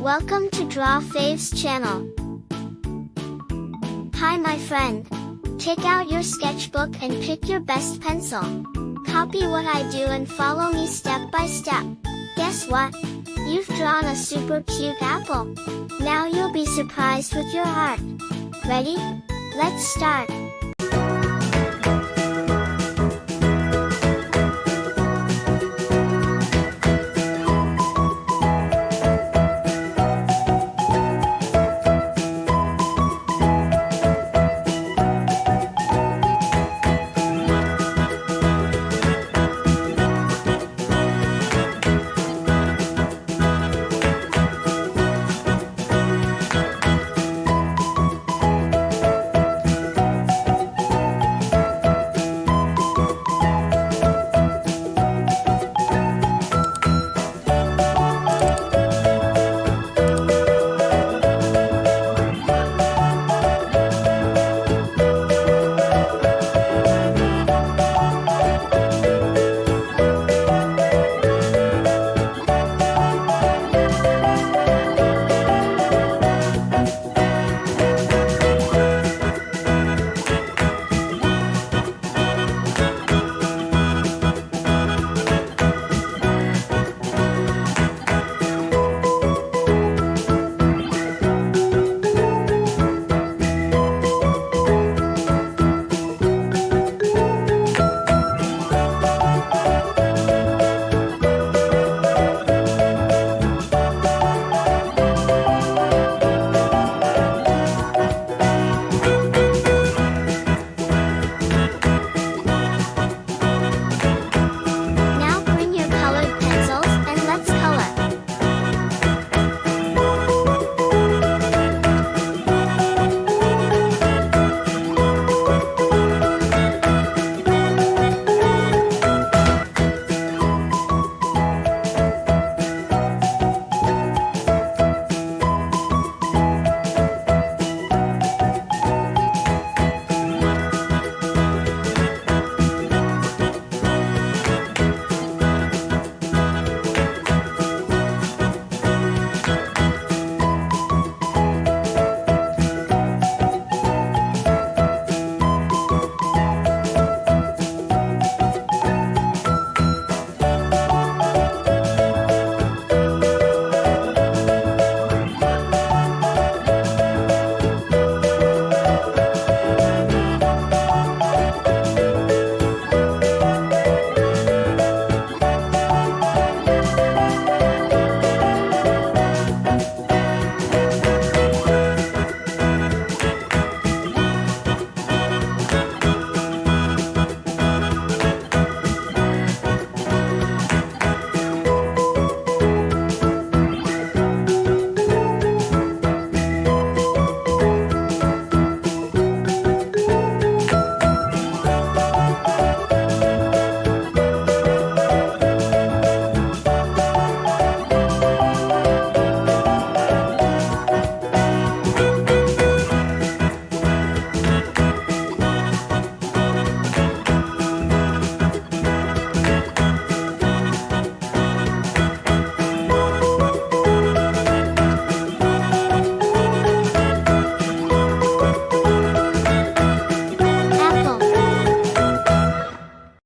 Welcome to Draw Faves channel. Hi my friend. Take out your sketchbook and pick your best pencil. Copy what I do and follow me step by step. Guess what? You've drawn a super cute apple. Now you'll be surprised with your art. Ready? Let's start.